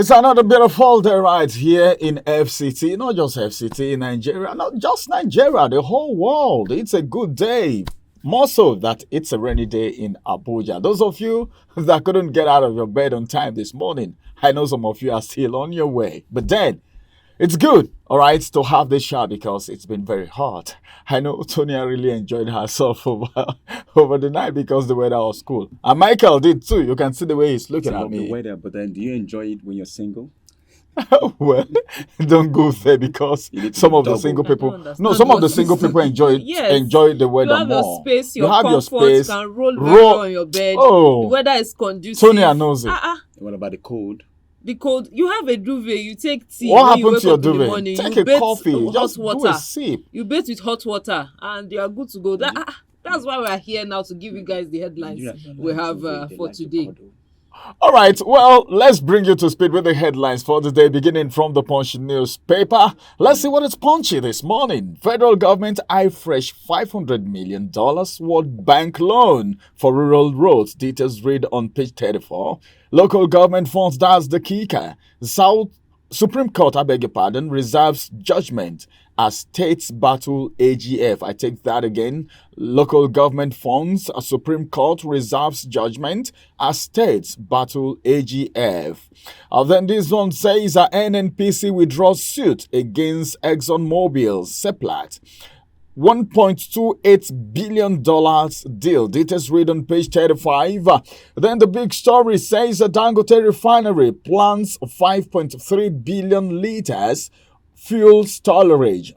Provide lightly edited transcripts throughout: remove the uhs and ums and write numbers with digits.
It's another beautiful day right here in FCT, not just FCT in Nigeria, not just Nigeria, the whole world. It's a good day. More so that it's a rainy day in Abuja. Those of you that couldn't get out of your bed on time this morning, I know some of you are still on your way. But then, it's good, all right, to have this shower because it's been very hot. I know Tonya really enjoyed herself over the night because the weather was cool. And Michael did too. You can see the way he's looking at me. The weather, but then do you enjoy it when you're single? Well, don't go there because some of the single people. No, some of the single people enjoy it. Yes. Enjoy the weather You have more. your space, your you have comfort, your space. you can roll very well on your bed. Oh, The weather is conducive. Sonia knows it. What about the cold? The cold, you have a duvet, you take tea. What when you happened wake to your up in the duvet? morning, Take you a bathe coffee. with Just hot do a water. sip. You bathe with hot water and you are good to go. That's why we are here now to give you guys the headlines we have for today. All right, well, let's bring you to speed with the headlines for the day, beginning from the Punch newspaper. Let's see what is punchy this morning. Federal government fresh $500 million World Bank loan for rural roads. Details read on page 34. Local government funds, that's the kicker. Supreme Court, I beg your pardon, reserves judgment as states battle AGF. I take that again. Local government funds, a Supreme Court reserves judgment as states battle AGF. Then this one says NNPC withdraws suit against ExxonMobil, Seplat. $1.28 billion deal. Details read on page 35. Then the big story says that Dangote refinery plans 5.3 billion liters fuel storage.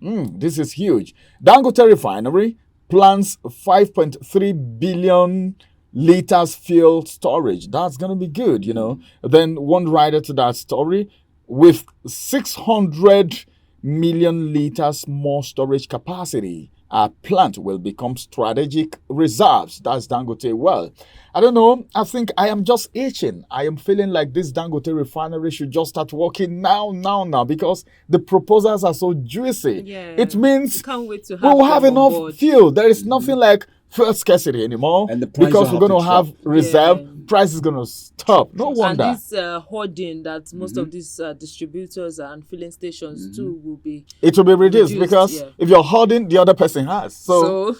This is huge. Dangote refinery plans 5.3 billion liters fuel storage. That's going to be good, you know. Then one rider to that story with 600 million liters more storage capacity. Our plant will become strategic reserves. That's Dangote. Well, I don't know. I think I am just itching. I am feeling like this Dangote refinery should just start working now, because the proposals are so juicy. Yeah. It means Can't wait to have we will have them on enough board. fuel. There is nothing like fuel scarcity anymore, And the price because will we're going have to to have drop. reserve. Yeah. Price is going to stop. No And wonder. this hoarding that most of these distributors and filling stations too will be. It will be reduced because yeah. if you're holding, the other person has. So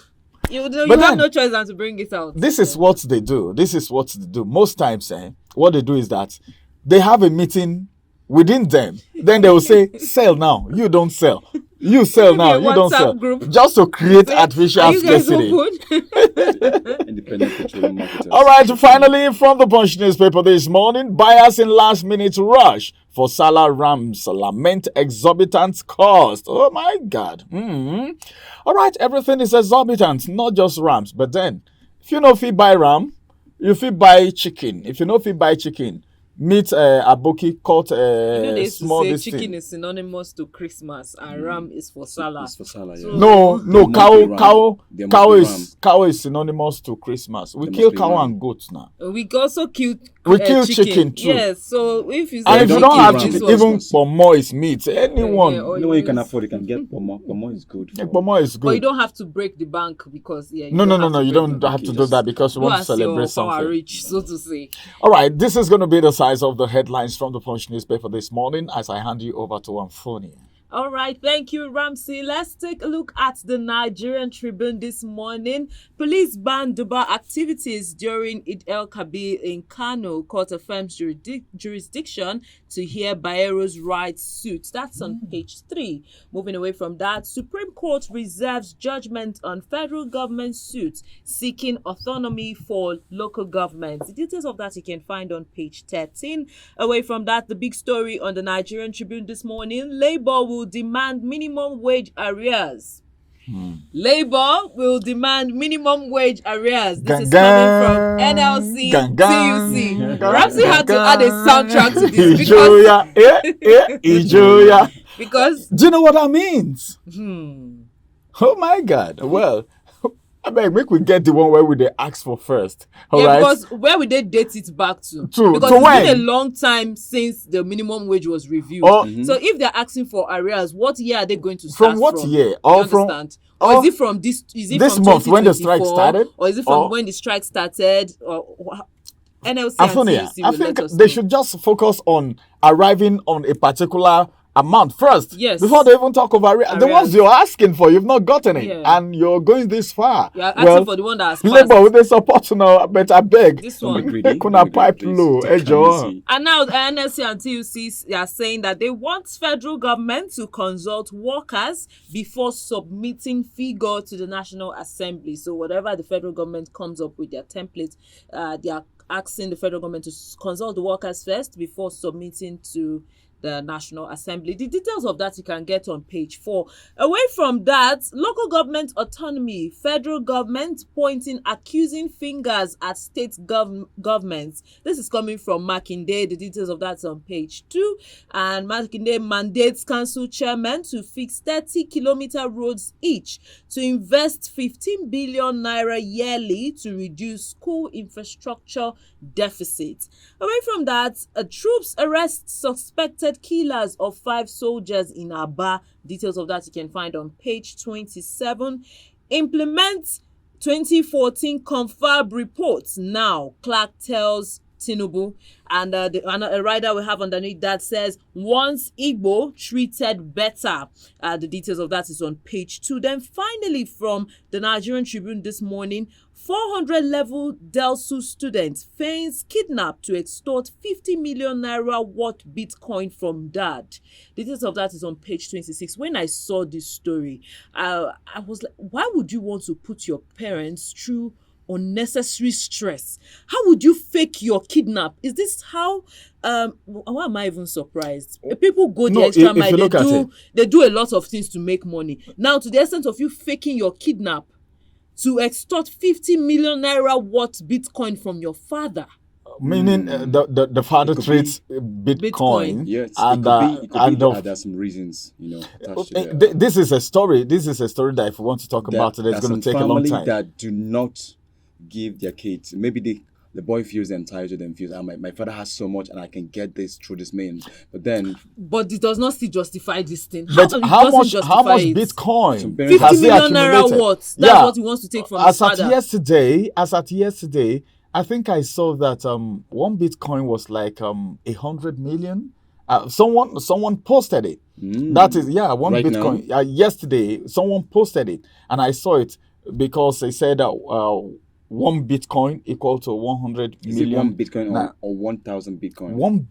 you But have then, no choice than to bring it out. this is what they do. Most times, what they do is that they have a meeting within them. Then they will say, sell now. You don't sell. You sell now. You don't WhatsApp sell. group. Just to create artificial Are you guys scarcity. open? Independent petroleum marketers. All right, finally, from the Punch newspaper this morning, buyers in last-minute rush for Salah Rams lament exorbitant cost. Oh, my God. All right, everything is exorbitant, not just rams. But then, if you know if you buy ram, you fit buy chicken. If you know if you buy chicken, meat aboki cut They used to small say this chicken thing. is synonymous to Christmas and ram is for Salah. It's for Salah, yeah. So- No, There must be ram. There must be cow is synonymous to Christmas. We There kill must be cow ram. and goats now. We also kill We kill chicken too. Yes, so if you say And if you don't don't have ram, chicken, this even was- pomo is meat. Anyone, or You know when you can use- afford, you can get pomo. Pomo is good. For, pomo is But you good. don't have to break the bank because No, have you to don't break the have bank. to do that because we Do want to as your celebrate power something. rich, so to say. All right, this is going to be the size of the headlines from the Punch newspaper this morning as I hand you over to Anthony. All right, thank you, Ramsey. Let's take a look at the Nigerian Tribune this morning. Police banned Dubai activities during Eid el-Kabir in Kano. Court affirms jurisdiction to hear Bayero's rights suit. That's on page 3. Moving away from that, Supreme Court reserves judgment on federal government suit seeking autonomy for local governments. The details of that you can find on page 13. Away from that, the big story on the Nigerian Tribune this morning, Labour will demand minimum wage arrears. Labour will demand minimum wage arrears. This is coming from NLC TUC. Ramsey had to add a soundtrack to this Ijoya, Ijoya. because Do you know what that means? Oh my God. Well, I beg, make we get the one where we they ask for first. All right. because where would they date it back to? To Because it's when? been a long time since the minimum wage was reviewed. Oh. So if they're asking for arrears, what year are they going to start From what year? You Or from understand? Or is it from this? Is it this from month when the strike 2024? started? Or is it from Or- when the strike started? Or NLC and Afonia, TUC I will let think us they know. should just focus on arriving on a particular amount first. Yes. Before they even talk of the ones you're asking for, you've not gotten it, and you're going this far. You're asking for the one that has passed. Labour with the support now, but I beg. This Don't one. be greedy. Kuna pipe low, And now the NSC and TUC are saying that they want federal government to consult workers before submitting figure to the National Assembly. So whatever the federal government comes up with their template, they are asking the federal government to consult the workers first before submitting to the National Assembly. The details of that you can get on page 4. Away from that, local government autonomy, federal government pointing accusing fingers at state governments. This is coming from Makinde. The details of that is on page 2. And Makinde mandates council chairmen to fix 30-kilometer roads each, to invest 15 billion naira yearly to reduce school infrastructure deficit. Away from that, troops arrest suspected killers of 5 soldiers in Aba. Details of that you can find on page 27. Implement 2014 confirm reports now, Clark tells Tinubu. And a rider we have underneath that says, once Igbo treated better. The details of that is on page 2. Then finally from the Nigerian Tribune this morning, 400 level Delsu student feigns kidnap to extort 50 million naira worth Bitcoin from dad. Details of that is on page 26. When I saw this story, I was like, why would you want to put your parents through unnecessary stress? How would you fake your kidnap? Is this how why am I even surprised? People go the extra mile. They do a lot of things to make money. Now, to the extent of you faking your kidnap to extort 50 million naira worth Bitcoin from your father. Meaning the father treats Bitcoin. Yes, and there's some reasons, this is a story. This is a story that if we want to talk about it, it's going to take a long time. That do not give their kids. Maybe the boy feels entitled and feels, my father has so much and I can get this through this means. But it does not still justify this thing. How much Bitcoin? 50 million naira worth. That's what he wants to take from his father. As at yesterday, I think I saw that one Bitcoin was like 100 million. Someone posted it. That is one right Bitcoin. Yesterday, someone posted it, and I saw it because they said one Bitcoin equal to 100 million. Is it one Bitcoin or 1,000 Bitcoin? One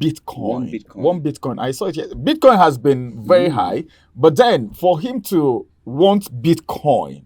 Bitcoin. I saw it. Bitcoin has been very high, but then for him to want Bitcoin,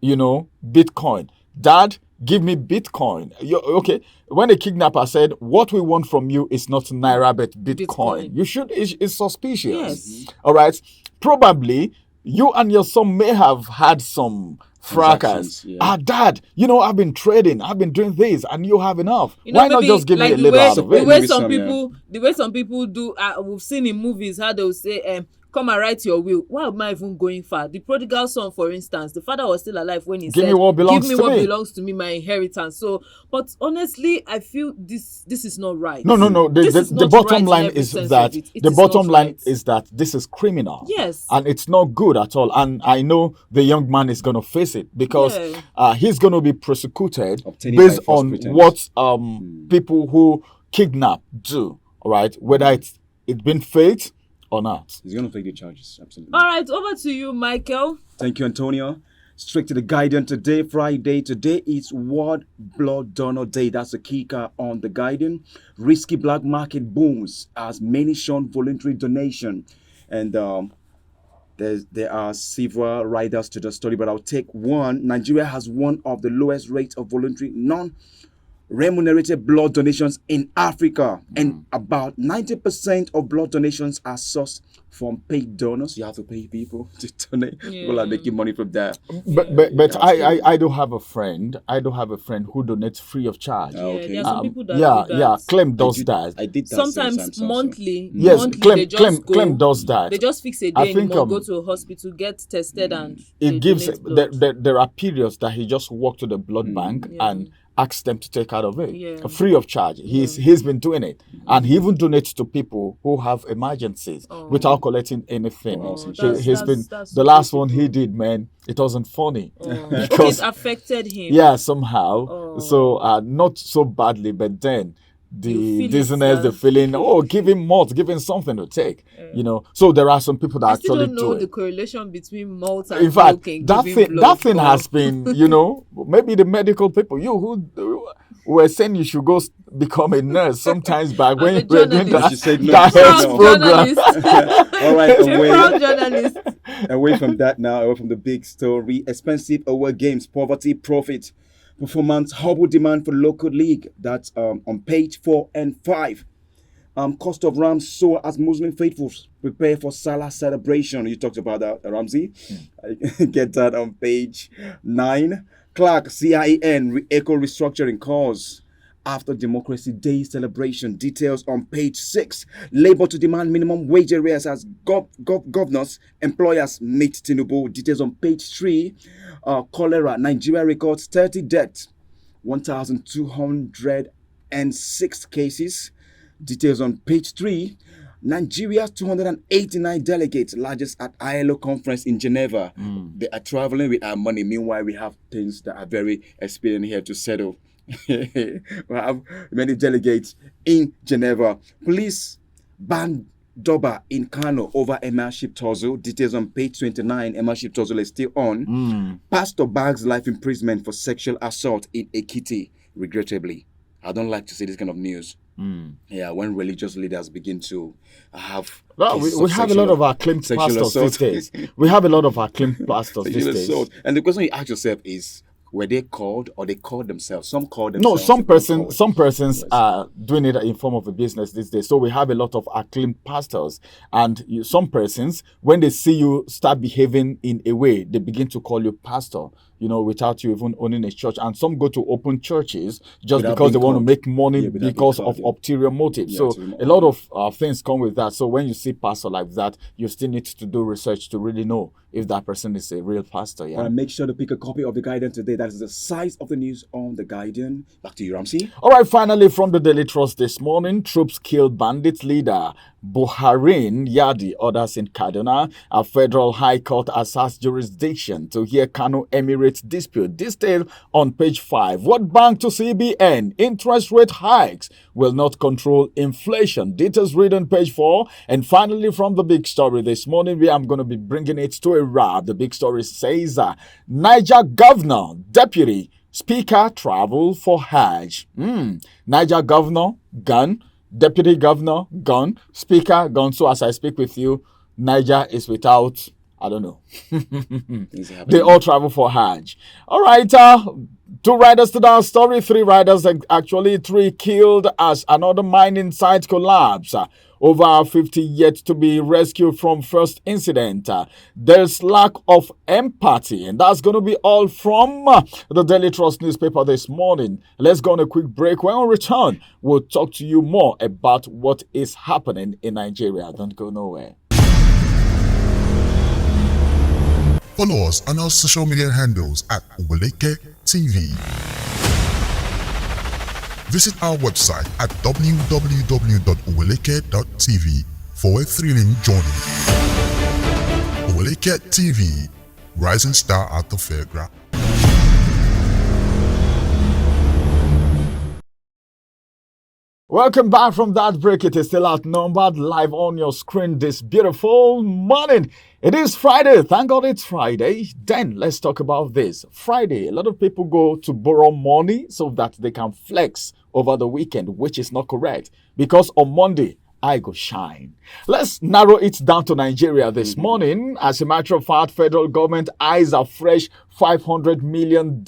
Bitcoin, Dad, give me Bitcoin. Okay. When a kidnapper said, what we want from you is not Naira, but Bitcoin. It's suspicious. Yes. All right. Probably you and your son may have had some fracas. Dad, I've been trading, I've been doing this, and you have enough. Why not just give me a little out of it? The way some people do, we've seen in movies how they'll say, come and write your will. Why am I even going far? The prodigal son, for instance, the father was still alive when he said, give me what belongs to me, my inheritance. So, but honestly, I feel this is not right. No. The bottom line is that this is criminal. Yes. And it's not good at all. And I know the young man is going to face it because he's going to be prosecuted based on what people who kidnap do. All right, whether it's been faked or not. He's going to take the charges, absolutely. All right, over to you, Michael. Thank you, Antonio. Straight to the Guardian today, Friday. Today is World Blood Donor Day. That's the kicker on the Guardian. Risky black market booms as many shun voluntary donation. And there are several riders to the story, but I'll take one. Nigeria has one of the lowest rates of voluntary non-remunerated blood donations in Africa, and about 90% of blood donations are sourced from paid donors. You have to pay people to donate. People are making money from that. But I do have a friend. Who donates free of charge. Okay. There are some people that do that. Clem does that. I did that sometimes monthly. Yes, monthly, Clem does that. They just fix a day anymore, go to a hospital, get tested, and it gives. There are periods that he just walk to the blood bank and ask them to take out of it free of charge. He's been doing it, and he even donates to people who have emergencies without collecting anything. The last one he did, man, it wasn't funny because it affected him. Yeah, somehow. So not so badly, but then the feel dizziness, the it, feeling, oh, give him malt, give him something to take, So there are some people that I still actually don't know do the it. correlation between malt and In fact, milk in that giving thing, that blood. thing but- has been, maybe the medical people, you who were saying you should go become a nurse sometimes back I'm when a you were doing journalist. She said no, that she said health no. program. Journalist. All right, A proud journalist. away from that now, away from the big story. Expensive away games, poverty, profit, performance, hobble demand for local league. That's on page 4 and 5. Cost of rams soar as Muslim faithfuls prepare for Salah celebration. You talked about that, Ramsey. I get that on page 9. Clark, CIN, echo restructuring cause after Democracy Day celebration. Details on page 6. Labour to demand minimum wage arrears as governors, employers meet Tinubu. Details on page 3. Cholera, Nigeria records 30 deaths, 1,206 cases. Details on page 3. Nigeria's 289 delegates, largest at ILO conference in Geneva. They are traveling with our money. Meanwhile, we have things that are very expedient here to settle. We have many delegates in Geneva. Police ban Doba in Kano over Emirship Tussle. Details on page 29. Emirship Tussle is still on. Pastor bags life imprisonment for sexual assault in Ekiti, regrettably. I don't like to see this kind of news. Yeah, when religious leaders begin to have... Well, we have a lot of acclaimed pastors these days. We have a lot of acclaimed pastors these days. And the question you ask yourself is, were they called or they called themselves? Some called No, themselves. some persons are doing it in form of a business these days. So we have a lot of acclaimed pastors, and some persons, when they see you start behaving in a way, they begin to call you pastor, without you even owning a church. And some go to open churches just Without because they being want to called. make money Yeah, without because being of called, yeah. ulterior motives. Yeah, So ulterior a lot of things come with that. So when you see pastor like that, you still need to do research to really know if that person is a real pastor. Yeah. Make sure to pick a copy of the Guardian today. That is the size of the news on the Guardian. Back to you, Ramsey. All right, finally from the Daily Trust this morning, troops killed bandit leader Buharin Yadi, others in Kaduna. A federal high court has jurisdiction to hear Kano Emirates dispute. Detail on page 5. What bank to CBN? Interest rate hikes will not control inflation. Details read on page 4. And finally, from the big story this morning, I'm going to be bringing it to a wrap. The big story says Niger governor, deputy speaker travel for Hajj. Niger governor, gone. Deputy governor, gone. Speaker, gone. So as I speak with you, Niger is without, I don't know. They all travel for Hajj. All right, 2 riders to that story. 3 riders, actually 3 killed as another mining site collapse. Over 50 yet to be rescued from first incident. There's lack of empathy, and that's going to be all from the Daily Trust newspaper this morning. Let's go on a quick break. When we return, we'll talk to you more about what is happening in Nigeria. Don't go nowhere. Follow us on our social media handles at Oweleke TV. Visit our website at www.oweleke.tv for a thrilling journey. Oweleke TV, rising star at the fairground. Welcome back from that break. It is still outnumbered live on your screen this beautiful morning. It is Friday. Thank God it's Friday. Then let's talk about this. Friday, a lot of people go to borrow money so that they can flex over the weekend, which is not correct, because on Monday, I go shine. Let's narrow it down to Nigeria this morning. As a matter of fact, federal government eyes a fresh $500 million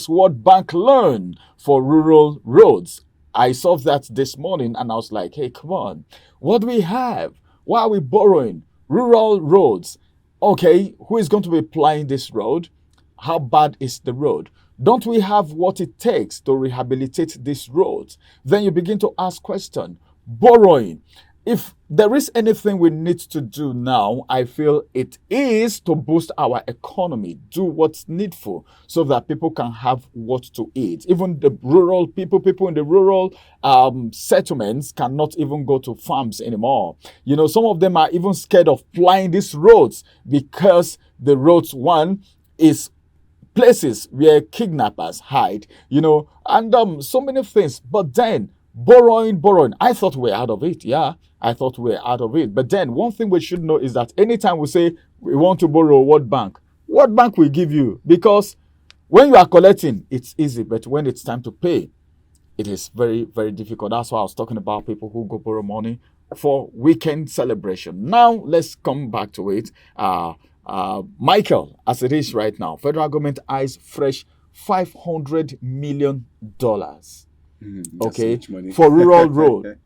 World Bank loan for rural roads. I saw that this morning and I was like, hey, come on. What do we have? Why are we borrowing? Rural roads. Okay, who is going to be plying this road? How bad is the road? Don't we have what it takes to rehabilitate these roads? Then you begin to ask questions. Borrowing. If there is anything we need to do now, I feel it is to boost our economy, do what's needful so that people can have what to eat. Even the rural people in the rural settlements cannot even go to farms anymore. Some of them are even scared of plying these roads because the roads, one, is places where kidnappers hide, and so many things. But then, Borrowing. I thought we're out of it. Yeah, I thought we're out of it. But then one thing we should know is that anytime we say we want to borrow, what bank will give you? Because when you are collecting, it's easy. But when it's time to pay, it is very, very difficult. That's why I was talking about people who go borrow money for weekend celebration. Now, let's come back to it. Michael, as it is right now, federal government eyes fresh $500 million. Okay, for rural road.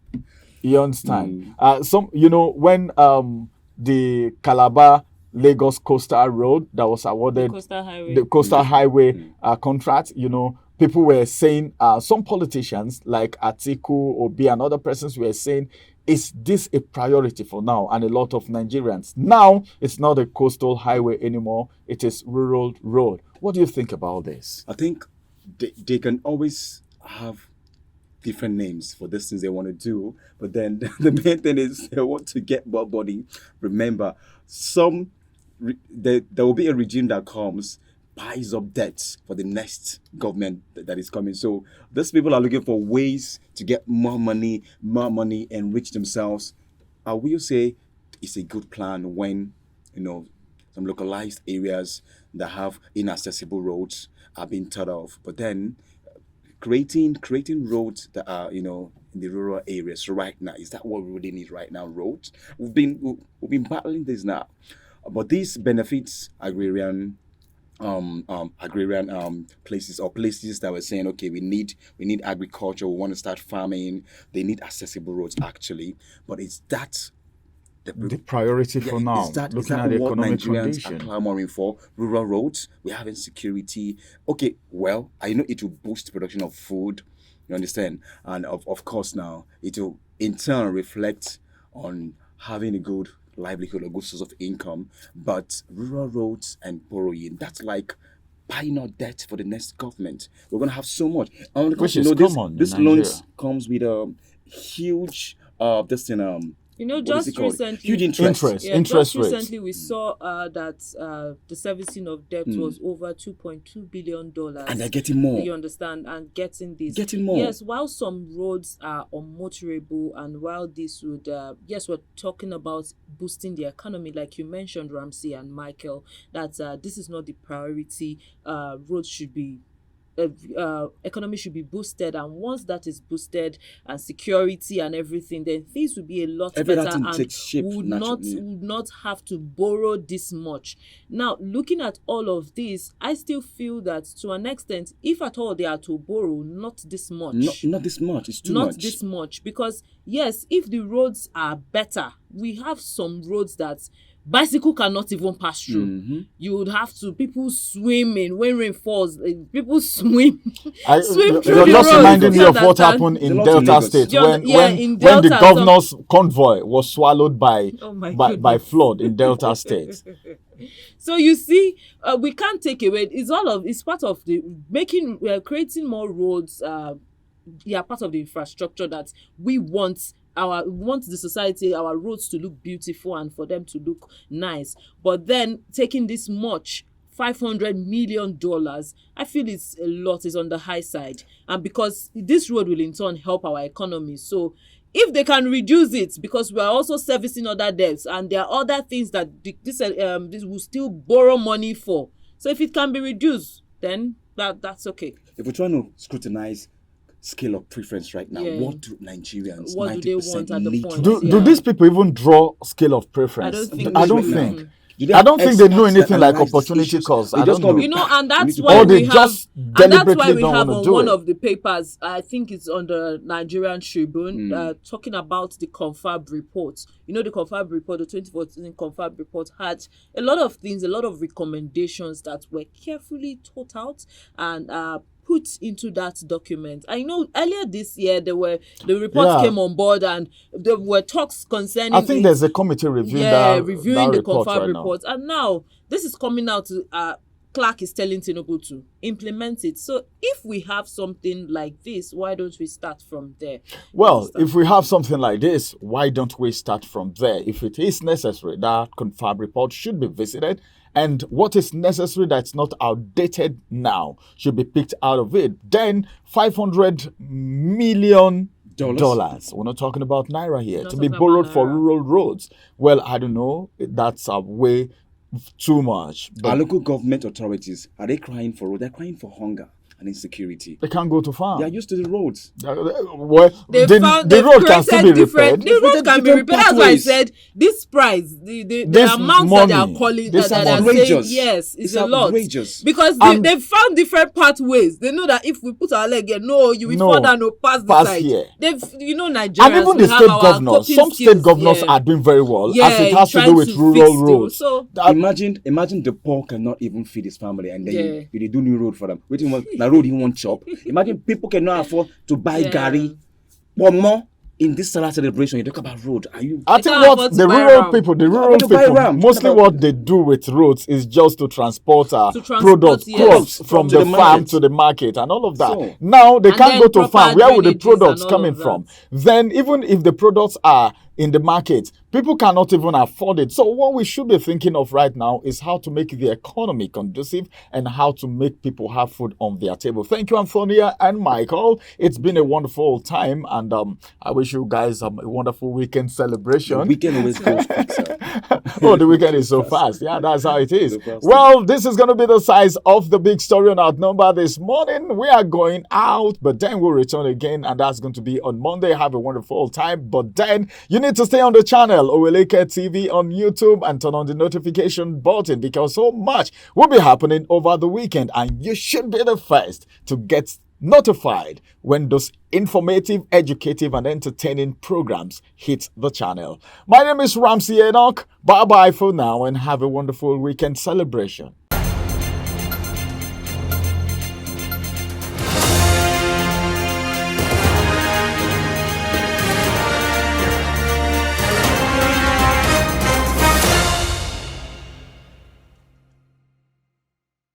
You understand? When the Calabar Lagos Coastal Road that was awarded the Coastal Highway contract, people were saying, some politicians like Atiku, Obi, and other persons were saying, is this a priority for now? And a lot of Nigerians. Now, it's not a coastal highway anymore. It is rural road. What do you think about this? I think they can always have different names for these things they want to do. But then the main thing is they want to get more money. Remember, there will be a regime that comes, piles up debts for the next government that is coming. So these people are looking for ways to get more money, enrich themselves. I will say it's a good plan when, some localized areas that have inaccessible roads are being thought of. But then creating roads that are, in the rural areas right now, is that what we really need right now? Roads? We've been battling this now. But these benefits agrarian places or places that were saying, okay, we need agriculture, we want to start farming, they need accessible roads actually. But is that the priority for now? Is that looking at the what economic Nigerians condition are clamoring for? Rural roads, we have insecurity. Okay, well, I know it will boost production of food, you understand? And of course now, it will in turn reflect on having a good livelihood, a good source of income. But rural roads and borrowing, that's like buying out debt for the next government. We're going to have so much. Which is common. This loans comes with a huge just recently, huge interest. Interest rates. Recently, we saw that the servicing of debt was over $2.2 billion. And they're getting more. You understand? And getting more. Yes, while some roads are unmotorable, and while this would, we're talking about boosting the economy, like you mentioned, Ramsey and Michael, that this is not the priority. Roads should be economy should be boosted, and once that is boosted and security and everything, then things will be a lot better, and would not have to borrow this much. Now, looking at all of this, I still feel that to an extent, if at all they are to borrow, not this much. Not this much. It's too much. Not this much, because yes, if the roads are better, we have some roads that bicycle cannot even pass through. Mm-hmm. You would have to, people swimming when rain falls, people swim through You're the just road. reminding me of what happened in Delta State when the governor's convoy was swallowed by flood in Delta State. So you see, we can't take away. It's part of the creating more roads. Part of the infrastructure that we want. We want the society, our roads to look beautiful and for them to look nice. But then taking this much, $500 million, I feel it's a lot, is on the high side. And because this road will in turn help our economy. So if they can reduce it, because we are also servicing other debts, and there are other things that this will still borrow money for. So if it can be reduced, then that's okay. If we're trying to scrutinize scale of preference right now, what do Nigerians, what do they want at the need point? Do these people even draw scale of preference? I don't think. I don't think they know anything like opportunity cost. I don't know. And that's why we have on one of the papers, I think it's on the Nigerian Tribune, talking about the confab report. The confab report, the 2014 confab report, had a lot of things, a lot of recommendations that were carefully thought out and put into that document. I know earlier this year the reports came on board, and there were talks concerning. I think there's a committee reviewing the confab report, and now this is coming out. Clark is telling Tinubu to implement it. So if we have something like this, why don't we start from there? Well, if we have something like this, why don't we start from there? If it is necessary, that confab report should be visited, and what is necessary that's not outdated now should be picked out of it. Then $500 million Dollars. We're not talking about naira here. Not To be talking about borrowed for naira. rural roads. Well, I don't know. That's way too much. Our But local government authorities, are they crying for road? They're crying for hunger and insecurity. they can't go to farm. They are used to the roads. Well, They've the road can still be created different. repaired. The road can be Different repaired. That's why I pathways. said this price, the This amount that they are money, calling, this that they are saying, outrageous. yes, It's is a lot. outrageous. Because And- they've found different pathways. They know that if we put our leg here, no, you will No, fall down or pass the pass side. here. They've, Nigerians, And even we the have state our governors, coping some state skills, governors yeah. are doing very well Yeah, as it has to trying do with to rural fix the road. roads. So Imagine the poor cannot even feed his family, and then Yeah. you do new road for them. Wait, the road he won't chop. Imagine people cannot afford to buy Yeah. gari. One more in this Salah celebration, you talk about road. Are you? I They think can't what afford to the buy rural ram. people, to buy ram. mostly what they do with roads is just to transport, transport, products, yes. crops from To the the farm market. to the market and all of that. So- Now they And can't then go to proper farm. Where would the drainages products and all coming of from? that. Then even if the products are in the market, people cannot even afford it. So what we should be thinking of right now is how to make the economy conducive and how to make people have food on their table. Thank you, Antonia and Michael. It's been a wonderful time, and I wish you guys a wonderful weekend celebration. The weekend always goes quick, sir. Oh, the weekend is so fast. Yeah, that's how it is. So fast. Well, this is going to be the size of the big story on Outnumber this morning. We are going out, but then we'll return again, and that's going to be on Monday. Have a wonderful time. But then you need to stay on the channel, Oweleke TV on YouTube, and turn on the notification button because so much will be happening over the weekend, and you should be the first to get notified when those informative, educative, and entertaining programs hit the channel. My name is Ramsey Enoch. Bye bye for now and have a wonderful weekend celebration.